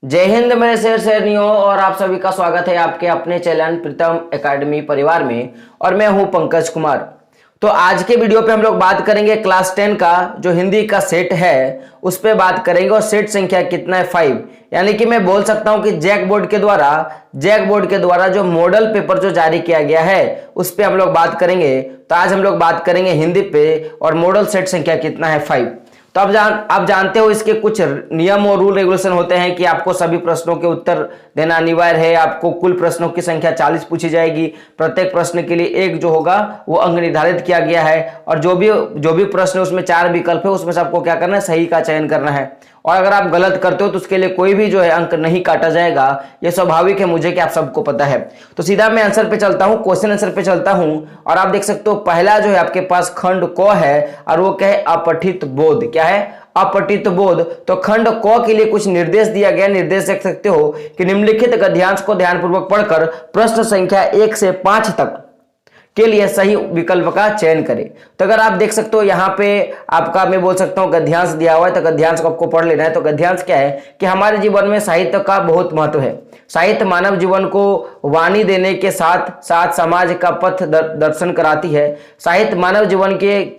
जय हिंद मेरे शेर शेरनियों और आप सभी का स्वागत है आपके अपने चैनल प्रीतम एकेडमी परिवार में। और मैं हूं पंकज कुमार। तो आज के वीडियो पे हम लोग बात करेंगे क्लास 10 का जो हिंदी का सेट है उस पे बात करेंगे। और सेट संख्या कितना है 5, यानी कि मैं बोल सकता हूं कि जैक बोर्ड के द्वारा जो मॉडल पेपर जो जारी किया गया है उस पे हम लोग बात करेंगे। तो आज हम लोग बात करेंगे हिंदी पे और मॉडल सेट संख्या कितना है 5। तो आप जानते हो इसके कुछ नियम और रूल रेगुलेशन होते हैं कि आपको सभी प्रश्नों के उत्तर देना अनिवार्य है। आपको कुल प्रश्नों की संख्या 40 पूछी जाएगी। प्रत्येक प्रश्न के लिए एक जो होगा वो अंक निर्धारित किया गया है। और जो भी प्रश्न उसमें 4 विकल्प है उसमें से आपको क्या करना है, सही का चयन करना है। और अगर आप गलत करते हो तो उसके लिए कोई भी जो है अंक नहीं काटा जाएगा। यह स्वाभाविक है मुझे कि आप सबको पता है। तो सीधा मैं आंसर पे चलता हूं, क्वेश्चन आंसर पे चलता हूं। और आप देख सकते हो पहला जो है आपके पास खंड क है और वो क्या है, अपठित बोध। क्या है, अपठित बोध। तो खंड क के लिए कुछ निर्देश दिया गया। निर्देश देख सकते हो कि निम्नलिखित गद्यांश को ध्यानपूर्वक पढ़कर प्रश्न संख्या 1 से 5 तक के लिए सही विकल्प का चयन करें। तो अगर आप देख सकते हो यहाँ पे आपका मैं बोल सकता हूँ गद्यांश दिया हुआ है। तो गद्यांश को आपको पढ़ लेना है। तो गद्यांश क्या है कि हमारे जीवन में साहित्य का बहुत महत्व है। साहित्य मानव जीवन को वाणी देने के साथ साथ समाज का पथ दर्शन कराती है। साहित्य मानव जीवन के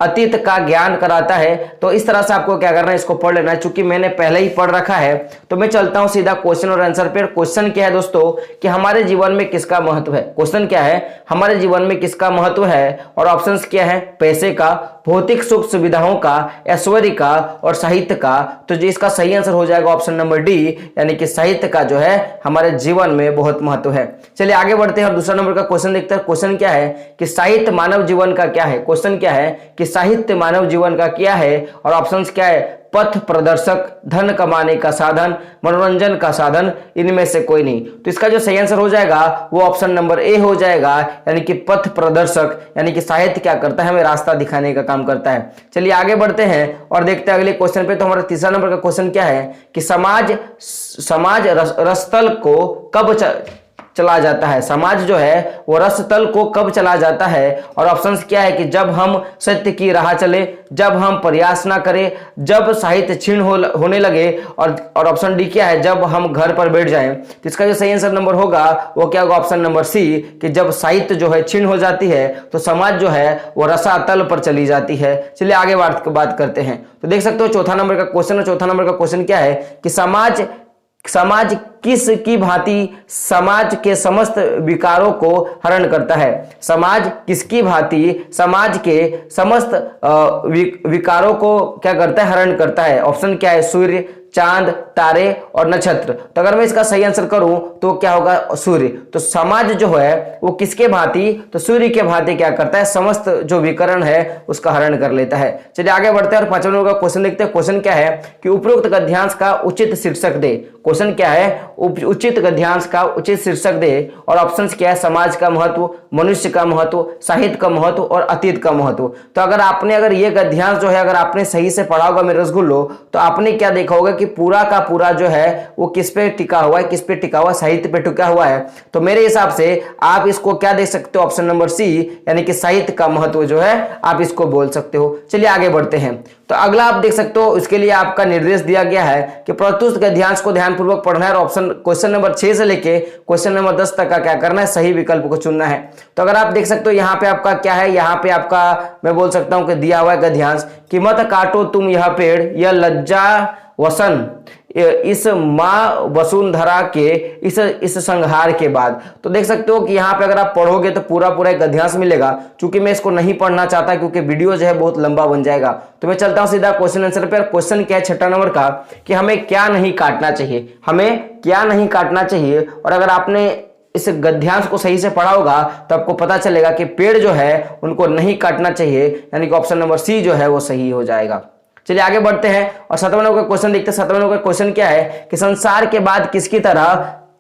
अतीत का ज्ञान कराता है। तो इस तरह से आपको क्या करना है, इसको पढ़ लेना है। चूंकि मैंने पहले ही पढ़ रखा है तो मैं चलता हूं सीधा क्वेश्चन और आंसर पे। क्वेश्चन क्या है दोस्तों कि हमारे जीवन में किसका महत्व है। क्वेश्चन क्या है, हमारे जीवन में किसका महत्व है। और ऑप्शंस क्या है, पैसे का, भौतिक सुख सुविधाओं का, ऐश्वर्य का और साहित्य का। तो जो इसका सही आंसर हो जाएगा ऑप्शन नंबर डी, यानी कि साहित्य का जो है हमारे जीवन में बहुत महत्व है। चलिए आगे बढ़ते हैं और दूसरा नंबर का क्वेश्चन देखते हैं। क्वेश्चन क्या है कि साहित्य मानव जीवन का क्या है। क्वेश्चन क्या है कि साहित्य मानव जीवन का क्या है। और ऑप्शंस क्या है, पथ प्रदर्शक, धन कमाने का साधन, मनोरंजन का साधन, इनमें से कोई नहीं। तो इसका जो सही आंसर हो जाएगा वो ऑप्शन नंबर ए हो जाएगा, यानी कि पथ प्रदर्शक। यानी कि साहित्य क्या करता है, हमें रास्ता दिखाने का काम करता है। चलिए आगे बढ़ते हैं और देखते हैं अगले क्वेश्चन पे। तो हमारा तीसरा नंबर का क्वेश्चन क्या है कि समाज रसतल को कब चला जाता है। समाज जो है वो रसतल को कब चला जाता है। और ऑप्शंस क्या है कि जब हम सत्य की राह चले, जब हम प्रयास ना करें, जब साहित्य क्षीण होने लगे। और ऑप्शन डी क्या है, जब हम घर पर बैठ जाएं। तो इसका जो सही आंसर नंबर होगा वो क्या होगा, ऑप्शन नंबर सी, कि जब साहित्य जो है क्षीण हो जाती है तो समाज जो है वो रसातल पर चली जाती है। चलिए आगे बात करते हैं। तो देख सकते हो चौथा नंबर का क्वेश्चन। और चौथा नंबर का क्वेश्चन क्या है कि समाज किस की भांति समाज के समस्त विकारों को हरण करता है। समाज किसकी भांति समाज के समस्त विकारों को क्या करता है, हरण करता है। ऑप्शन क्या है, सूर्य, चांद, तारे और नक्षत्र। तो अगर मैं इसका सही आंसर करूं तो क्या होगा, सूर्य। तो समाज जो है वो किसके भांति, तो सूर्य के भांति क्या करता है, समस्त जो विकरण है उसका हरण कर लेता है। चलिए आगे बढ़ते हैं और 5वें नंबर का क्वेश्चन देखते हैं। क्वेश्चन क्या है कि उपरोक्त गद्यांश का उचित शीर्षक दे। क्वेश्चन क्या है, उचित गद्यांश का उचित शीर्षक दे। और ऑप्शंस क्या है, समाज का महत्व, मनुष्य का महत्व, साहित्य का महत्व और अतीत का महत्व। तो अगर ये गद्यांश जो है अगर आपने सही से पढ़ा होगा मेरे रसगुल्लो, तो आपने क्या देखा होगा कि पूरा का पूरा जो है वो किस पे टिका हुआ है, किस पे टिका हुआ है, साहित्य पे टिका हुआ है। तो मेरे हिसाब से आप इसको क्या देख सकते हो, ऑप्शन नंबर सी, यानी कि साहित्य का महत्व जो है आप इसको बोल सकते हो। चलिए आगे बढ़ते हैं। तो अगला आप देख सकते हो इसके लिए आपका निर्देश दिया गया है कि प्रस्तुत गद्यांश को ध्यानपूर्वक पढ़ना है। और ऑप्शन क्वेश्चन नंबर 6 से लेके क्वेश्चन नंबर 10 तक का क्या करना है, सही विकल्प को चुनना है। तो अगर आप देख सकते हो यहाँ पे आपका क्या है, यहाँ पे आपका मैं बोल सकता हूँ कि दिया हुआ है गद्यांश कि मत काटो तुम यह पेड़, यह लज्जा वसन इस माँ वसुंधरा के इस संहार के बाद। तो देख सकते हो कि यहाँ पे अगर आप पढ़ोगे तो पूरा एक गद्यांश मिलेगा। चूंकि मैं इसको नहीं पढ़ना चाहता क्योंकि वीडियो जो है बहुत लंबा बन जाएगा, तो मैं चलता हूँ सीधा क्वेश्चन आंसर पे। क्वेश्चन क्या है 6 नंबर का कि हमें क्या नहीं काटना चाहिए, हमें क्या नहीं काटना चाहिए। और अगर आपने इस गद्यांश को सही से पढ़ा होगा तो आपको पता चलेगा कि पेड़ जो है उनको नहीं काटना चाहिए, यानी कि ऑप्शन नंबर सी जो है वो सही हो जाएगा। चलिए आगे बढ़ते हैं और 7वें नंबर का क्वेश्चन देखते हैं। 7वें नंबर का क्वेश्चन क्या है कि संसार के बाद किसकी तरह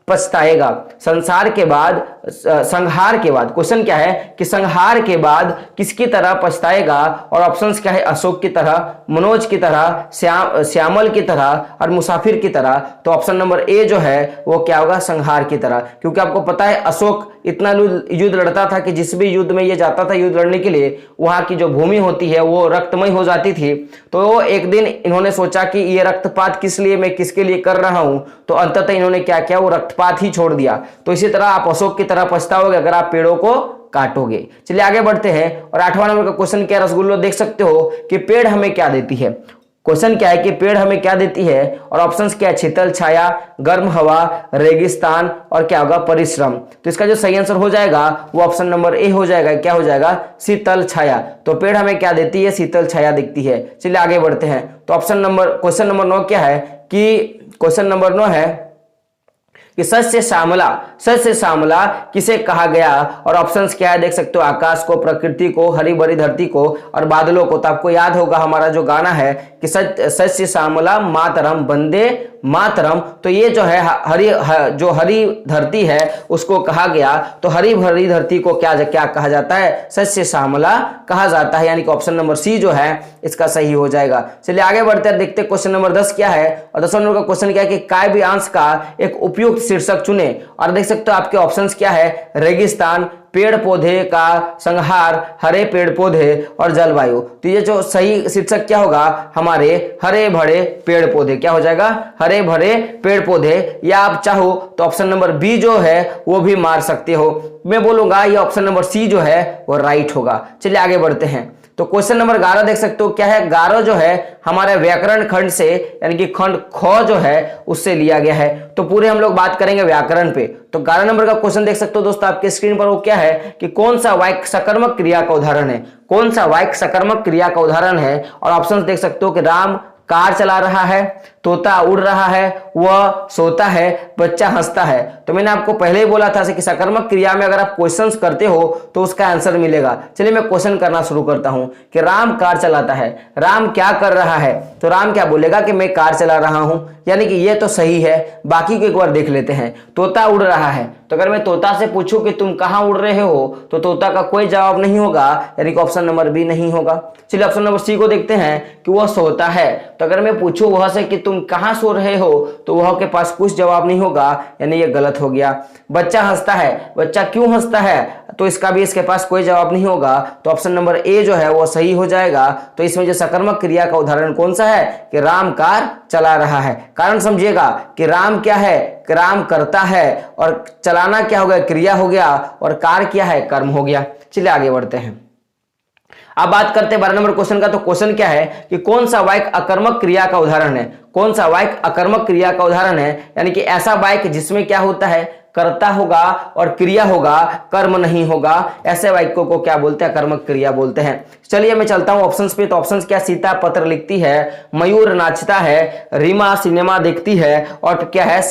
पछताएगा। संसार के बाद, संहार के बाद, क्वेश्चन क्या है कि संहार के बाद किसकी तरह पछताएगा, और ऑप्शंस क्या है, अशोक की तरह, मनोज की तरह, श्यामल की तरह और मुसाफिर की तरह। तो ऑप्शन नंबर ए जो है वो क्या होगा, संहार की तरह। क्योंकि आपको पता है अशोक इतना युद्ध लड़ता था कि जिस भी युद्ध में ये जाता था युद्ध लड़ने के लिए, वहां की जो भूमि होती है वो रक्तमय हो जाती थी। तो एक दिन इन्होंने सोचा कि ये रक्तपात किस लिए, मैं किसके लिए कर रहा हूं, तो अंततः इन्होंने क्या किया, वो रक्तपात ही छोड़ दिया। तो इसी तरह आप अशोक की तरह पछताओगे अगर आप पेड़ों को काटोगे। चलिए आगे बढ़ते हैं। और 8वां नंबर का क्वेश्चन क्या, रसगुल्लो देख सकते हो कि पेड़ हमें क्या देती है। क्वेश्चन क्या है कि पेड़ हमें क्या देती है, और ऑप्शंस क्या है, शीतल छाया, गर्म हवा, रेगिस्तान और क्या होगा, परिश्रम। तो इसका जो सही आंसर हो जाएगा वो ऑप्शन नंबर ए हो जाएगा। क्या हो जाएगा, शीतल छाया। तो पेड़ हमें क्या देती है, शीतल छाया दिखती है। चलिए आगे बढ़ते हैं। तो क्वेश्चन नंबर 9 क्या है कि क्वेश्चन नंबर 9 है कि सस्य श्यामला किसे कहा गया, और ऑप्शंस क्या है देख सकते हो, आकाश को, प्रकृति को, हरी भरी धरती को और बादलों को। तो आपको याद होगा हमारा जो गाना है कि सस्य श्यामला मातरम वंदे मातरम। तो ये जो है हरी धरती है उसको कहा गया। तो हरी भरी धरती को क्या कहा जाता है, सस्य श्यामला कहा जाता है। यानी कि ऑप्शन नंबर सी जो है इसका सही हो जाएगा। चलिए आगे बढ़ते हैं, देखते हैं क्वेश्चन नंबर 10 क्या है। और 10वां नंबर का क्वेश्चन क्या है कि काव्यांश का एक उपयुक्त शीर्षक चुने। और देख सकते हो आपके ऑप्शंस क्या है, रेगिस्तान, पेड़ पौधे का संहार, हरे पेड़ पौधे और जलवायु। तो ये जो सही शीर्षक क्या होगा, हमारे हरे भरे पेड़ पौधे। क्या हो जाएगा, हरे भरे पेड़ पौधे। या आप चाहो तो ऑप्शन नंबर बी जो है वो भी मार सकते हो। मैं बोलूंगा ये ऑप्शन नंबर सी जो है वो राइट होगा। चलिए आगे बढ़ते हैं। तो क्वेश्चन नंबर 11 देख सकते हो क्या है, 11 जो है हमारे व्याकरण खंड से, यानी कि खंड ख जो है उससे लिया गया है। तो पूरे हम लोग बात करेंगे व्याकरण पे। तो 11 नंबर का क्वेश्चन देख सकते हो दोस्तों आपके स्क्रीन पर, वो क्या है कि कौन सा वाक्य सकर्मक क्रिया का उदाहरण है, कौन सा वाक्य सकर्मक क्रिया का उदाहरण है। और ऑप्शन देख सकते हो कि राम कार चला रहा है, तोता उड़ रहा है, वह सोता है, बच्चा हंसता है। तो मैंने आपको पहले ही बोला था कि सकर्मक क्रिया में अगर आप क्वेश्चंस करते हो तो उसका आंसर मिलेगा। चलिए मैं क्वेश्चन करना शुरू करता हूं कि राम कार चलाता है, राम क्या कर रहा है। तो राम क्या बोलेगा कि मैं कार चला रहा हूं, यानी कि ये तो सही है। बाकी को एक बार देख लेते हैं। तोता उड़ रहा है, तो अगर मैं तोता से पूछूं कि तुम कहां उड़ रहे हो तो तोता का कोई जवाब नहीं होगा, यानी कि ऑप्शन नंबर बी नहीं होगा। चलिए ऑप्शन नंबर सी को देखते हैं कि वह सोता है। तो अगर मैं पूछूं वह से कि तुम कहां सो रहे हो तो वह के पास कुछ जवाब नहीं होगा, यानी ये गलत हो गया। बच्चा हंसता है, बच्चा क्यों हंसता है, तो इसका भी इसके पास कोई जवाब नहीं होगा। तो ऑप्शन नंबर ए जो है वो सही हो जाएगा। तो इसमें जो सकर्मक क्रिया का उदाहरण कौन सा है कि राम कार चला रहा है। कारण समझिएगा कि राम क्या है, कि राम करता है, और चलाना क्या हो गया, क्रिया हो गया, और कार क्या है, कर्म हो गया। चलिए आगे बढ़ते हैं। अब बात करते हैं 12 नंबर क्वेश्चन का। तो क्वेश्चन क्या है कि कौन सा वाक्य अकर्मक क्रिया का उदाहरण है, कौन सा वाक्य अकर्मक क्रिया का उदाहरण है। यानी कि ऐसा वाक्य जिसमें क्या होता है, कर्ता होगा और क्रिया होगा, कर्म नहीं होगा। ऐसे वाक्यों को क्या बोलते हैं, अकर्मक क्रिया बोलते हैं। चलिए मैं चलता हूं ऑप्शंस पे। तो ऑप्शंस क्या, सीता पत्र लिखती है, मयूर नाचता है, रीमा सिनेमा देखती है, और क्या है,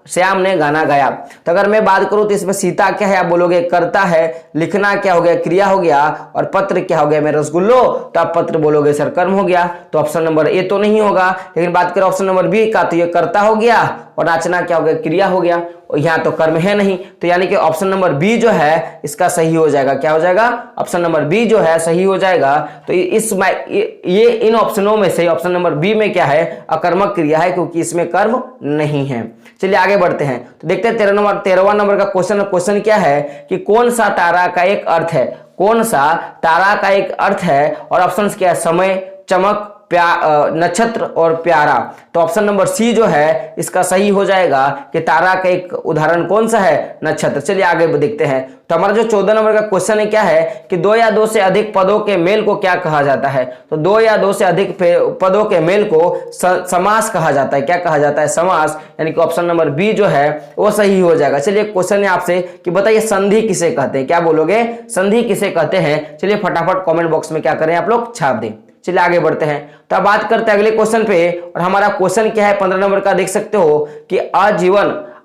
श्याम ने गाना गाया। तो अगर मैं बात करूं तो इसमें सीता क्या है, आप बोलोगे कर्ता है, लिखना क्या हो गया, क्रिया हो गया, और पत्र क्या हो गया, मैं रसगुल्लो, तो आप पत्र बोलोगे सर कर्म हो गया। तो ऑप्शन नंबर ए तो नहीं होगा। लेकिन बात करें ऑप्शन नंबर बी का, तो ये कर्ता हो गया और नाचना क्या हो गया, क्रिया हो गया, और यहाँ तो कर्म है नहीं। तो यानी कि ऑप्शन नंबर बी जो है इसका सही हो जाएगा। क्या हो जाएगा, ऑप्शन नंबर बी जो है सही हो जाएगा। तो ये इन ऑप्शनों में से ऑप्शन नंबर बी में क्या है, अकर्मक क्रिया है, क्योंकि इसमें कर्म नहीं है। चलिए आगे बढ़ते हैं। तो देखते हैं 13वां नंबर का क्वेश्चन क्या है कि कौन सा तारा का एक अर्थ है, कौन सा तारा का एक अर्थ है। और ऑप्शंस क्या है, समय, चमक, नक्षत्र और प्यारा। तो ऑप्शन नंबर सी जो है इसका सही हो जाएगा कि तारा का एक उदाहरण कौन सा है, नक्षत्र। चलिए आगे देखते हैं। तो हमारा जो 14 नंबर का क्वेश्चन है क्या है कि 2 या 2 से अधिक पदों के मेल को क्या कहा जाता है। तो 2 या 2 से अधिक पदों के मेल को समास कहा जाता है। क्या कहा जाता है, समास। यानी कि ऑप्शन नंबर बी जो है वो सही हो जाएगा। चलिए क्वेश्चन है आपसे कि बताइए संधि किसे कहते हैं, क्या बोलोगे, संधि किसे कहते हैं। चलिए फटाफट कमेंट बॉक्स में क्या करें आप लोग, छाप दें। चलिए आगे बढ़ते हैं। तो अब बात करते हैं अगले क्वेश्चन पे। और हमारा क्वेश्चन क्या है 15 नंबर का, देख सकते हो कि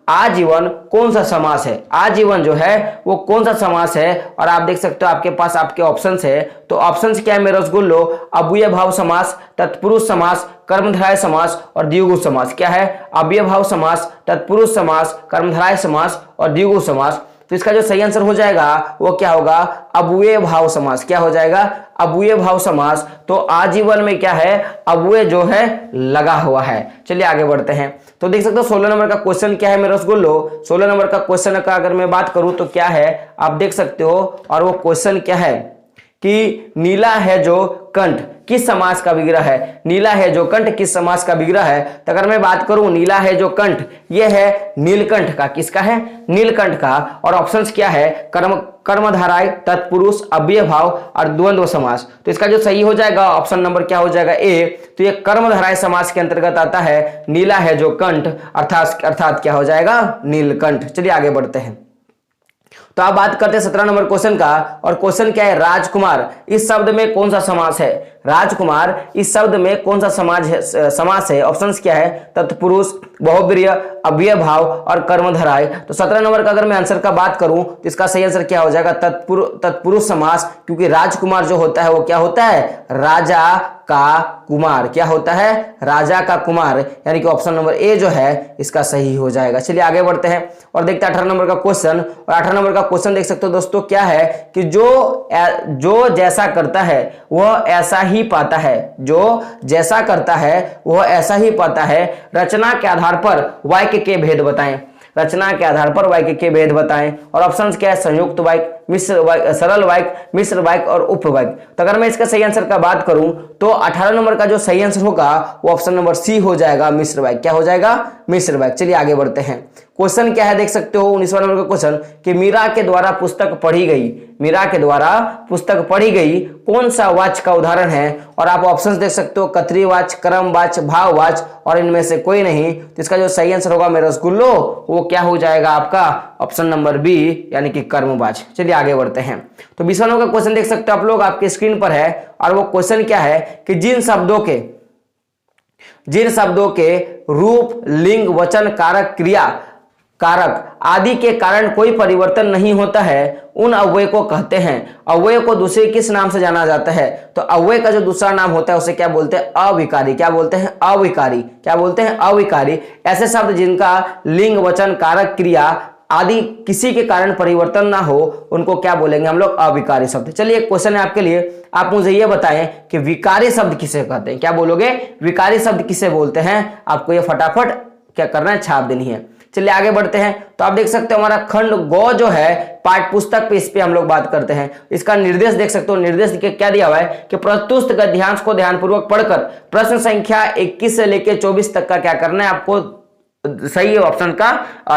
आजीवन कौन सा समास है, आजीवन जो है वो कौन सा समास है। और आप देख सकते हो आपके पास आपके ऑप्शंस है, तो ऑप्शंस क्या है मेरे रसगुल्लो, अव्यय भाव समास, तत्पुरुष समास, कर्मधारय समास और द्विगु समास। क्या है, अव्यय भाव समास, तत्पुरुष समास, कर्मधारय समास और द्विगु समास। तो इसका जो सही आंसर हो जाएगा वो क्या होगा, अव्यय भाव समास। क्या हो जाएगा, अव्यय भाव समास। तो आजीवन में क्या है, अव्यय जो है लगा हुआ है। चलिए आगे बढ़ते हैं। तो देख सकते हो 16 नंबर का क्वेश्चन क्या है मेरे रसगुल्लो, 16 नंबर का क्वेश्चन का अगर मैं बात करूं तो क्या है आप देख सकते हो, और वो क्वेश्चन क्या है कि नीला है जो कंठ किस समास का विग्रह है, नीला है जो कंठ किस समास का विग्रह है। तो अगर मैं बात करूं नीला है जो कंठ, ये है नीलकंठ का, किसका है, नीलकंठ का। और ऑप्शंस क्या है, कर्मधारय, तत्पुरुष, अव्यय भाव और द्वंद्व समास। तो इसका जो सही हो जाएगा ऑप्शन नंबर क्या हो जाएगा, ए। तो ये कर्मधारय समास के अंतर्गत आता है, नीला है जो कंठ अर्थात क्या हो जाएगा, नीलकंठ। चलिए आगे बढ़ते हैं। तो आप बात करते हैं 17 नंबर क्वेश्चन का, और क्वेश्चन क्या है, राजकुमार इस शब्द में कौन सा समास है, राजकुमार इस शब्द में कौन सा समास है। ऑप्शंस क्या है, तत्पुरुष, बहुब्रीहि, अव्यय भाव और कर्मधारय। तो 17 नंबर का अगर मैं आंसर का बात करूं तो इसका सही आंसर क्या हो जाएगा, तत्पुरुष समास, क्योंकि राजकुमार जो होता है वो क्या होता है, राजा का कुमार। क्या होता है, राजा का कुमार, यानी कि ऑप्शन नंबर ए जो है इसका सही हो जाएगा। चलिए आगे बढ़ते हैं और देखते हैं 18 नंबर का क्वेश्चन। और 18 नंबर का क्वेश्चन देख सकते हो दोस्तों, क्या है कि जो जैसा करता है वह ऐसा ही पाता है, जो जैसा करता है वह ऐसा ही पाता है। रचना के आधार पर वाक्य के भेद बताएं, रचना के आधार पर वाक्य के भेद बताएं। और ऑप्शंस क्या है, संयुक्त वाक्य, मिश्र वाक्य, सरल वाक्य, मिश्र वाक्य और उपवाक्य। तो अगर मैं इसका सही आंसर का बात करूं तो 18 नंबर का जो सही आंसर होगा वो ऑप्शन नंबर सी हो जाएगा, मिश्र वाक्य। क्या हो जाएगा, मिश्र वाक्य। चलिए आगे बढ़ते हैं। क्वेश्चन क्या है देख सकते हो 19वां नंबर का क्वेश्चन, कि मीरा के द्वारा पुस्तक पढ़ी गई, मीरा के द्वारा पुस्तक पढ़ी गई कौन सा वाच्य का उदाहरण है। और आप ऑप्शंस देख सकते हो, कर्तृवाच्य, क्रमवाच्य, भाववाच्य और इनमें से कोई नहीं। तो इसका जो सही आंसर होगा मेरे रसगुल्लो वो क्या हो जाएगा आपका, ऑप्शन नंबर बी, यानी कि कर्मवाच्य। चलिए आगे बढ़ते हैं। तो 20वां नंबर का क्वेश्चन देख सकते हो आप लोग, आपके स्क्रीन पर है, और वो क्वेश्चन क्या है कि जिन शब्दों के रूप, लिंग, वचन, कारक, क्रिया कारक आदि के कारण कोई परिवर्तन नहीं होता है उन अव्यय को कहते हैं। अव्यय को दूसरे किस नाम से जाना जाता है, तो अव्यय का जो दूसरा नाम होता है उसे क्या बोलते हैं, अविकारी। क्या बोलते हैं, अविकारी। क्या बोलते हैं, अविकारी। ऐसे शब्द जिनका लिंग, वचन, कारक, क्रिया आदि किसी के कारण परिवर्तन ना हो उनको क्या बोलेंगे हम लोग, अविकारी शब्द। चलिए एक क्वेश्चन है आपके लिए, आप मुझे ये बताएं कि विकारी शब्द किसे कहते हैं। क्या बोलोगे, विकारी शब्द किसे बोलते हैं। आपको ये फटाफट क्या करना है, छाप देनी है। चलिए आगे बढ़ते हैं। तो आप देख सकते हो हमारा खंड गौ जो है पाठ्य पुस्तक पे, इस पे हम लोग बात करते हैं। इसका निर्देश देख सकते हो, निर्देश क्या दिया हुआ है कि प्रस्तुत गद्यांश को ध्यानपूर्वक पढ़कर प्रश्न संख्या 21 से लेकर 24 तक का क्या करना है, आपको सही ऑप्शन का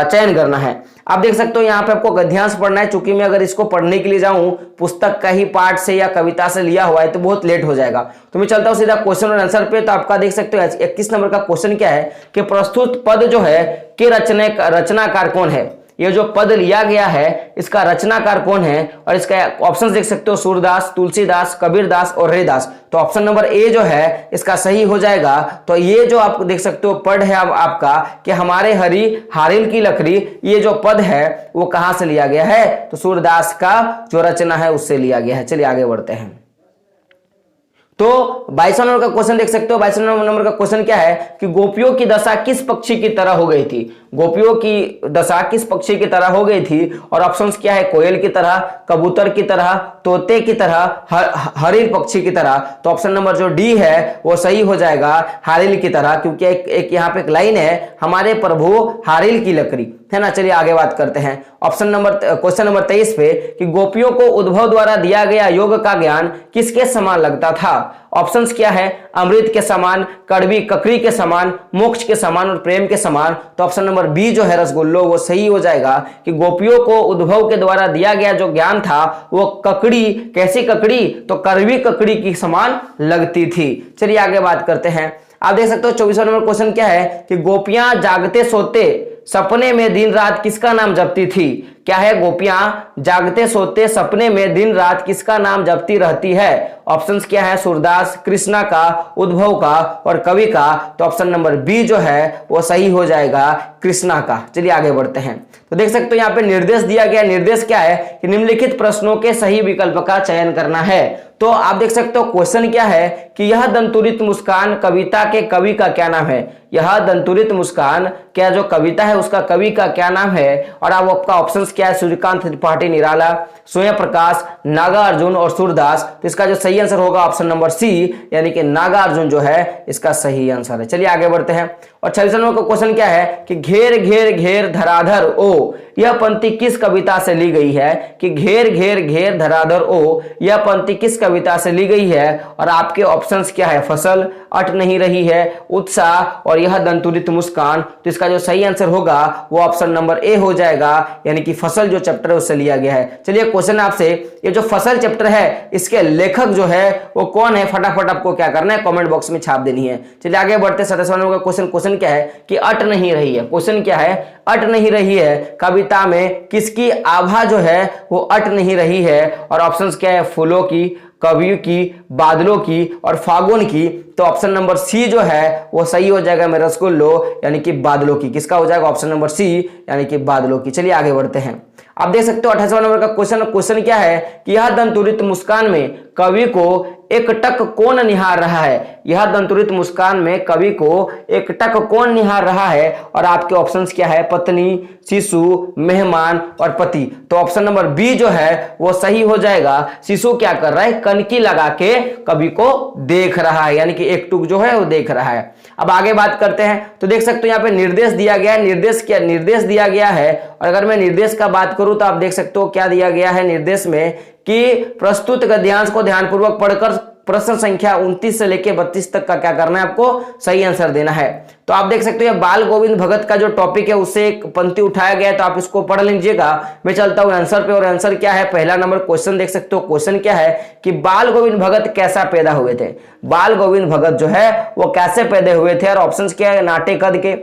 चयन करना है। आप देख सकते हो यहाँ पे आपको गद्यांश पढ़ना है। चूंकि मैं अगर इसको पढ़ने के लिए जाऊं पुस्तक का ही पाठ से या कविता से लिया हुआ है तो बहुत लेट हो जाएगा। तो मैं चलता हूं सीधा क्वेश्चन और आंसर पे। तो आपका देख सकते हो 21 नंबर का क्वेश्चन क्या है कि प्रस्तुत पद जो है के रचनाकार कौन है। ये जो पद लिया गया है इसका रचनाकार कौन है, और इसका ऑप्शन देख सकते हो, सूरदास, तुलसीदास, कबीरदास और हरिदास। तो ऑप्शन नंबर ए जो है इसका सही हो जाएगा। तो ये जो आप देख सकते हो पद है आपका कि हमारे हरि हारिल की लकड़ी, ये जो पद है वो कहां से लिया गया है, तो सूरदास का जो रचना है उससे लिया गया है। चलिए आगे बढ़ते हैं। तो 22वां नंबर का क्वेश्चन देख सकते हो। 22वां नंबर का क्वेश्चन क्या है कि गोपियों की दशा किस पक्षी की तरह हो गई थी। गोपियों की दशा किस पक्षी की तरह हो गई थी, और ऑप्शंस क्या है, कोयल की तरह, कबूतर की तरह, तोते की तरह, हरिल पक्षी की तरह। तो ऑप्शन नंबर जो डी है वो सही हो जाएगा, हारिल की तरह, क्योंकि एक यहाँ पे एक लाइन है, हमारे प्रभु हारिल की लकड़ी, है ना। चलिए आगे बात करते हैं। ऑप्शन नंबर क्वेश्चन नंबर 23 पे कि गोपियों को उद्भव द्वारा दिया गया योग का ज्ञान किसके समान लगता था। ऑप्शंस क्या है, अमृत के समान, कड़वी ककड़ी के समान, मोक्ष के समान और प्रेम के समान। तो ऑप्शन नंबर बी जो है रसगुल्लो वो सही हो जाएगा कि गोपियों को उद्भव के द्वारा दिया गया जो ज्ञान था वो ककड़ी, कैसी ककड़ी, तो कड़वी ककड़ी की समान लगती थी। चलिए आगे बात करते हैं। आप देख सकते हो 24वां नंबर क्वेश्चन क्या है कि गोपियां जागते सोते सपने में दिन रात किसका नाम जपती थी? क्या है? गोपियां जागते सोते सपने में दिन रात किसका नाम जपती रहती है? ऑप्शंस क्या है? सूरदास, कृष्णा का, उद्भव का और कवि का। तो ऑप्शन नंबर बी जो है वो सही हो जाएगा, कृष्णा का। चलिए आगे बढ़ते हैं। तो देख सकते हो यहाँ पे निर्देश दिया गया। निर्देश क्या है कि निम्नलिखित प्रश्नों के सही विकल्प का चयन करना है। तो आप देख सकते हो क्वेश्चन क्या है कि यह दंतुरित मुस्कान कविता के कवि का क्या नाम है? यह दंतुरित मुस्कान क्या जो कविता है उसका कवि का क्या नाम है? और अब आपका ऑप्शंस क्या है? सूर्यकांत त्रिपाठी निराला, स्वयं प्रकाश, नागार्जुन और सूरदास। तो इसका जो सही आंसर होगा ऑप्शन नंबर सी, यानी कि नागार्जुन जो है इसका सही आंसर है। चलिए आगे बढ़ते हैं। और 46 नंबर का क्वेश्चन क्या है कि घेर घेर घेर धराधर ओ, यह पंक्ति किस कविता से ली गई है? कि घेर घेर घेर धराधर ओ, यह पंक्ति किस कविता से ली गई है? और आपके ऑप्शंस क्या है? फसल, अट नहीं रही है, उत्साह और यह दंतुरित मुस्कान। तो इसका जो सही आंसर होगा वो ऑप्शन नंबर ए हो जाएगा, यानी कि फसल जो चैप्टर है उससे लिया गया है। चलिए क्वेश्चन आपसे, ये जो फसल चैप्टर है इसके लेखक जो है वो कौन है? फटाफट आपको क्या करना है? कमेंट बॉक्स में छाप देनी है। चलिए आगे बढ़ते हैं। 27 नंबर का क्वेश्चन क्या है कि अट नहीं रही है। क्वेश्चन क्या है? अट नहीं रही है कविता में किसकी आभा जो है वो अट नहीं रही है? और ऑप्शंस क्या है? फूलों की, कवियों की, बादलों की और फागुन की। तो ऑप्शन नंबर सी जो है वो सही हो जाएगा मेरे रसगुल्लो, यानी कि बादलों की। किसका हो जाएगा? ऑप्शन नंबर सी, यानी कि बादलों की। चलिए आगे बढ़ते हैं। आप देख सकते हो 28वां नंबर का क्वेश्चन क्या है कि यह दंतुरित मुस्कान में कवि को एकटक कौन निहार रहा है? यह दंतुरित मुस्कान में कवि को एकटक कौन निहार रहा है? और आपके ऑप्शंस क्या है? पत्नी, शिशु, मेहमान और पति। तो ऑप्शन नंबर बी जो है वो सही हो जाएगा। शिशु क्या कर रहा है? कनकी लगा के कवि को देख रहा है, यानी कि एकटुक जो है वो देख रहा है। अब आगे बात करते हैं। तो देख सकते हो यहाँ पे निर्देश दिया गया है। निर्देश दिया गया है। और अगर मैं निर्देश का बात करूं तो आप देख सकते हो क्या दिया गया है निर्देश में कि प्रस्तुत गद्यांश को ध्यानपूर्वक पढ़कर प्रश्न संख्या 29 से लेकर 32 तक का क्या करना है? आपको सही आंसर देना है। तो आप देख सकते हो ये बाल गोविंद भगत का जो टॉपिक है उससे एक पंक्ति उठाया गया है, तो आप इसको पढ़ लीजिएगा। मैं चलता हूं आंसर पे। और आंसर क्या है? पहला नंबर क्वेश्चन देख सकते हो। क्वेश्चन क्या है कि बाल गोविंद भगत कैसा पैदा हुए थे? बाल गोविंद भगत जो है वो कैसे पैदा हुए थे? और ऑप्शंस क्या है? नाटे कद के,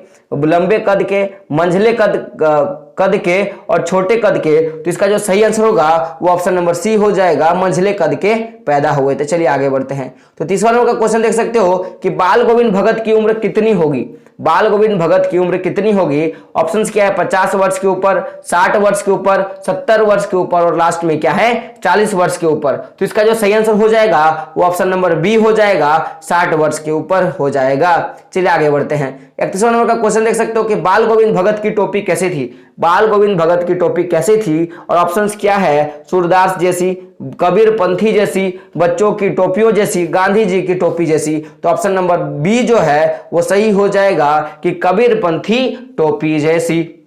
लंबे कद के, मंझले कद के और छोटे कद के। तो इसका जो सही आंसर होगा वो ऑप्शन नंबर सी हो जाएगा, मंझले कद के पैदा हुए थे। चलिए आगे बढ़ते हैं। तो 30वां नंबर का क्वेश्चन देख सकते हो कि बाल गोविंद भगत की उम्र कितनी होगी? बाल गोविंद भगत की उम्र कितनी होगी? ऑप्शंस क्या है? 50 वर्ष के ऊपर, 60 वर्ष के ऊपर, 70 वर्ष के ऊपर और लास्ट में क्या है? 40 वर्ष के ऊपर। तो इसका जो सही आंसर हो जाएगा वो ऑप्शन नंबर बी हो जाएगा, 60 वर्ष के ऊपर हो जाएगा। चलिए आगे बढ़ते हैं। 31वां नंबर का क्वेश्चन देख सकते हो कि बाल गोविंद भगत की टोपी कैसी थी? बाल गोविंद भगत की टोपी कैसी थी? और ऑप्शंस क्या है? सूरदास जैसी, कबीर पंथी जैसी, बच्चों की टोपियों जैसी, गांधी जी की टोपी जैसी। तो ऑप्शन नंबर बी जो है वो सही हो जाएगा कि कबीर पंथी टोपी जैसी।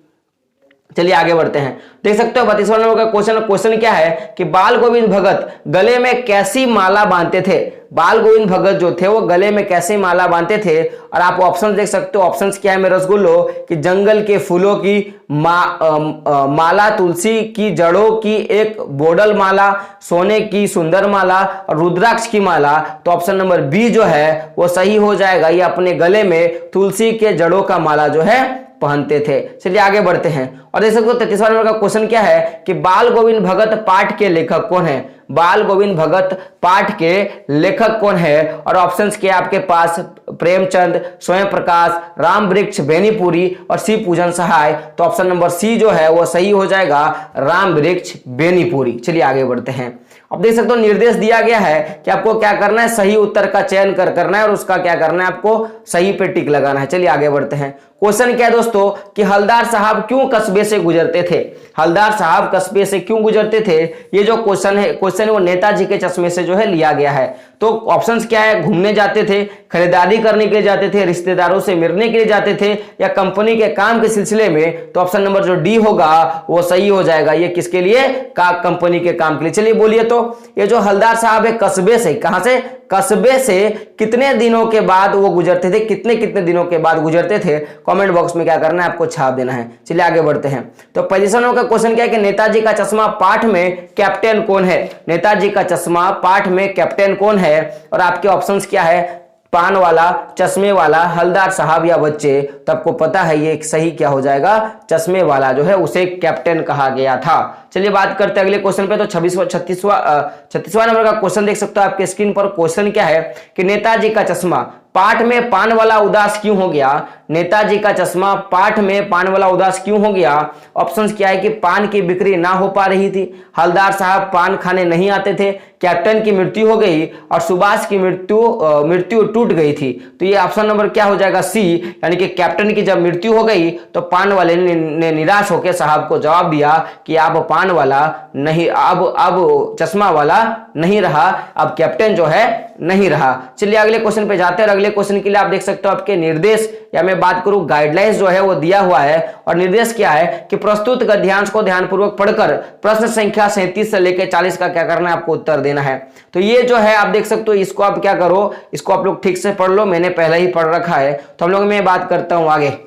चलिए आगे बढ़ते हैं। देख सकते हो 32वां नंबर का क्वेश्चन क्या है कि बाल गोविंद भगत गले में कैसी माला बांधते थे? बाल गोविंद भगत जो थे वो गले में कैसी माला बांधते थे? और आप ऑप्शन देख सकते हो। ऑप्शंस क्या है मेरे रसगुल्लो? कि जंगल के फूलों की माला, तुलसी की जड़ों की एक बोडल माला, सोने की सुंदर माला और रुद्राक्ष की माला। तो ऑप्शन नंबर बी जो है वो सही हो जाएगा। ये अपने गले में तुलसी के जड़ों का माला जो है पहनते थे। चलिए आगे बढ़ते हैं। और देख सकते हो 33वां नंबर का क्वेश्चन क्या है कि बाल गोविंद भगत पाठ के लेखक कौन है? बाल गोविंद भगत पाठ के लेखक कौन है? और ऑप्शंस के आपके पास प्रेमचंद, स्वयं प्रकाश, राम वृक्ष बेनीपुरी और शिव पूजन सहाय। तो ऑप्शन नंबर सी जो है वो सही हो जाएगा, राम वृक्ष बेनीपुरी। चलिए आगे बढ़ते हैं। अब देख सकते हो निर्देश दिया गया है कि आपको क्या करना है? सही उत्तर का चयन करना है और उसका क्या करना है? आपको सही पे टिक लगाना है। चलिए आगे बढ़ते हैं। क्वेश्चन क्या है दोस्तों कि हलदार साहब क्यों कस्बे से गुजरते थे? हलदार साहब कस्बे से क्यों गुजरते थे? ये जो क्वेश्चन है वो नेताजी के चश्मे से जो है लिया गया है। तो ऑप्शंस क्या है? घूमने जाते थे, खरीदारी करने के लिए जाते थे, रिश्तेदारों से मिलने के लिए जाते थे या कंपनी के काम के सिलसिले में। तो ऑप्शन नंबर जो डी होगा वो सही हो जाएगा। ये किसके लिए? कंपनी के काम के लिए। चलिए बोलिए। तो ये जो हलदार साहब है कस्बे से, कहां से? कस्बे से कितने दिनों के बाद वो गुजरते थे? कितने दिनों के बाद गुजरते थे? कमेंट बॉक्स में क्या करना है? आपको छाप देना है। चलिए आगे बढ़ते हैं। तो 25वां नंबर का क्वेश्चन क्या है कि नेताजी का चश्मा पाठ में कैप्टन कौन है? नेताजी का चश्मा पाठ में कैप्टन कौन है? और आपके ऑप्शंस क्या है? पान वाला, चश्मे वाला, हलदार साहब या बच्चे, तो आपको पता है ये सही क्या हो जाएगा, चश्मे वाला जो है उसे कैप्टन कहा गया था। चलिए बात करते हैं अगले क्वेश्चन पे। तो 36वां नंबर का क्वेश्चन देख सकते हो आपके स्क्रीन पर। क्वेश्चन क्या है कि नेताजी का चश्मा पाठ में पान वाला उदास क्यों हो गया। नेताजी का चश्मा पाठ में पान वाला उदास क्यों हो गया। ऑप्शंस क्या है कि पान की बिक्री ना हो पा रही थी, हलदार साहब पान खाने नहीं आते थे, कैप्टन की मृत्यु हो गई और सुभाष की मृत्यु टूट गई थी। तो ये ऑप्शन नंबर क्या हो जाएगा, सी, यानी कि कैप्टन की जब मृत्यु हो गई तो पान वाले ने निराश होकर साहब को जवाब दिया कि अब पान वाला नहीं, अब चश्मा वाला नहीं रहा, अब कैप्टन जो है नहीं रहा। चलिए अगले क्वेश्चन पे जाते हैं। अगले क्वेश्चन के लिए आप देख सकते हो आपके निर्देश या मैं बात करूं गाइडलाइंस जो है वो दिया हुआ है। और निर्देश क्या है कि प्रस्तुत गद्यांश को ध्यानपूर्वक पढ़कर प्रश्न संख्या 37 से लेकर 40 का क्या करना है, आपको उत्तर देना है। तो ये जो है आप देख सकते हो, इसको आप क्या करो, इसको आप लोग ठीक से पढ़ लो, मैंने पहले ही पढ़ रखा है। तो हम लोग मैं बात करता हूं आगे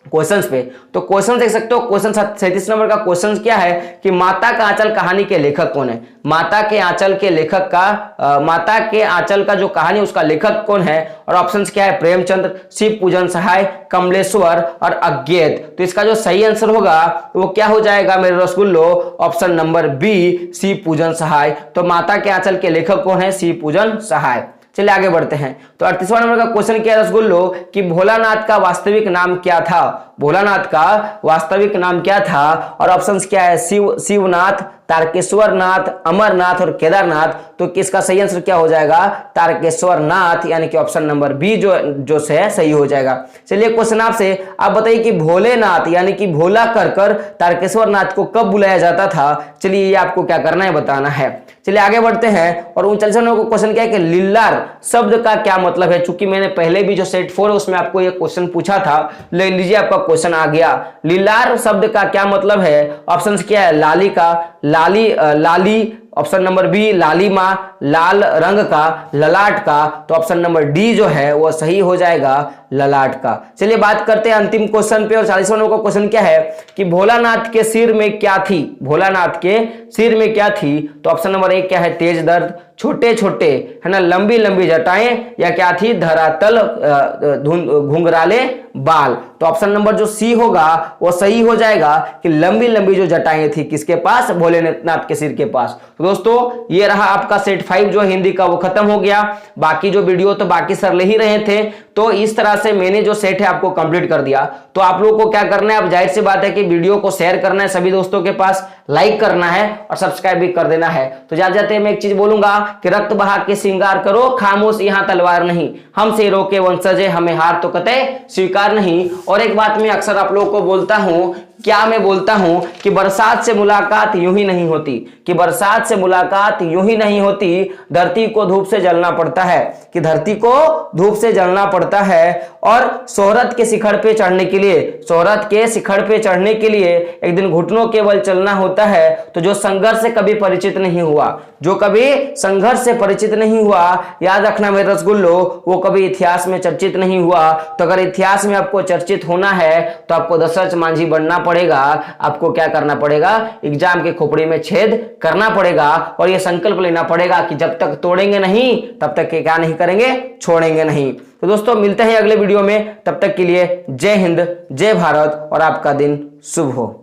क्वेश्चंस पे। तो क्वेश्चन देख सकते हो, क्वेश्चन 37 नंबर का क्वेश्चन क्या है कि माता का आंचल कहानी के लेखक कौन है। माता के आंचल के लेखक का माता के आंचल का जो कहानी उसका लेखक कौन है। और ऑप्शंस क्या है, प्रेमचंद्र, शिव पूजन सहाय, कमलेश्वर और अज्ञेत। तो इसका जो सही आंसर होगा वो क्या हो जाएगा मेरे रसगुल्लो, ऑप्शन नंबर बी, शिव पूजन सहाय। तो माता के आंचल के लेखक कौन है, शिव पूजन सहाय। चलिए आगे बढ़ते हैं। तो 38वां नंबर का क्वेश्चन क्या है रसगुल्लो कि भोलानाथ का वास्तविक नाम क्या था। भोलानाथ का वास्तविक नाम क्या था। और ऑप्शंस क्या है, शिवनाथ, तारकेश्वर नाथ, अमरनाथ और केदारनाथ। तो किसका सही आंसर क्या हो जाएगा, तारकेश्वर नाथ, यानी कि ऑप्शन नंबर बी जो से सही हो जाएगा। चलिए क्वेश्चन आपसे, आप बताइए कि भोलेनाथ यानी कि भोला कर तारकेश्वर नाथ को कब बुलाया जाता था। चलिए ये आपको क्या करना है, बताना है। चलिए आगे बढ़ते हैं। और 39वां नंबर का क्वेश्चन क्या है कि लिल्लार शब्द का क्या मतलब है। चूंकि मैंने पहले भी जो सेट 4 है उसमें आपको ये क्वेश्चन पूछा था, ले लीजिए आपका क्वेश्चन आ गया। लिल्लार शब्द का क्या मतलब है। ऑप्शंस क्या है, लाली का, लाली, ऑप्शन नंबर बी लालिमा, लाल रंग का, ललाट का। तो ऑप्शन नंबर डी जो है वो सही हो जाएगा, ललाट का। चलिए बात करते हैं अंतिम क्वेश्चन पे। और 40वां नंबर का क्वेश्चन क्या है कि भोलानाथ के सिर में क्या थी। भोलानाथ के सिर में क्या थी। तो ऑप्शन नंबर 1 क्या है, तेज दर्द, छोटे छोटे है ना लंबी लंबी जटाएं, या क्या थी, धरातल घुंघराले बाल। तो ऑप्शन नंबर जो सी होगा वो सही हो जाएगा कि लंबी लंबी जो जटाएं थी किसके पास, भोलेनाथ के सिर के पास। तो दोस्तों ये रहा आपका सेट 5 जो हिंदी का वो खत्म हो गया। बाकी जो वीडियो तो बाकी सर ले ही रहे थे, तो इस तरह से मैंने जो सेट है आपको कंप्लीट कर दिया। तो आप लोगों को क्या करना है, अब जाहिर सी बात है कि वीडियो को शेयर करना है सभी दोस्तों के पास, लाइक करना है और सब्सक्राइब भी कर देना है। तो जाते जाते मैं एक चीज बोलूंगा कि रक्त बहा के श्रृंगार करो, खामोश यहाँ तलवार नहीं, हमसे रोके वंशज हमें हार तो कतई स्वीकार नहीं। और एक बात मैं अक्सर आप लोगों को बोलता हूं, क्या मैं बोलता हूं कि बरसात से मुलाकात यूं ही नहीं होती, कि बरसात से मुलाकात यूं ही नहीं होती, धरती को धूप से जलना पड़ता है, कि धरती को धूप से जलना पड़ता है। और शोहरत के शिखर पे चढ़ने के लिए, शोहरत के शिखर पे चढ़ने के लिए एक दिन घुटनों के बल चलना होता है। तो जो संघर्ष से कभी परिचित नहीं हुआ, जो कभी संघर्ष से परिचित नहीं हुआ, याद रखना मेरे रसगुल्लो, वो कभी इतिहास में चर्चित नहीं हुआ। तो अगर इतिहास में आपको चर्चित होना है तो आपको दशरथ मांझी बनना पड़ेगा। आपको क्या करना पड़ेगा, एग्जाम के खोपड़ी में छेद करना पड़ेगा और ये संकल्प लेना पड़ेगा कि जब तक तोड़ेंगे नहीं तब तक क्या नहीं करेंगे, छोड़ेंगे नहीं। तो दोस्तों मिलते हैं अगले वीडियो में, तब तक के लिए जय हिंद, जय भारत और आपका दिन शुभ हो।